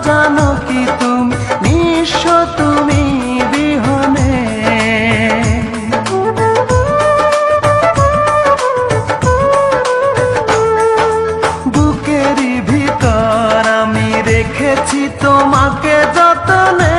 জানো কি তুমি নিঃস্ব তুমি বিহনে। বুকেরই ভিতর আমি রেখেছি তোমাকে যতনে,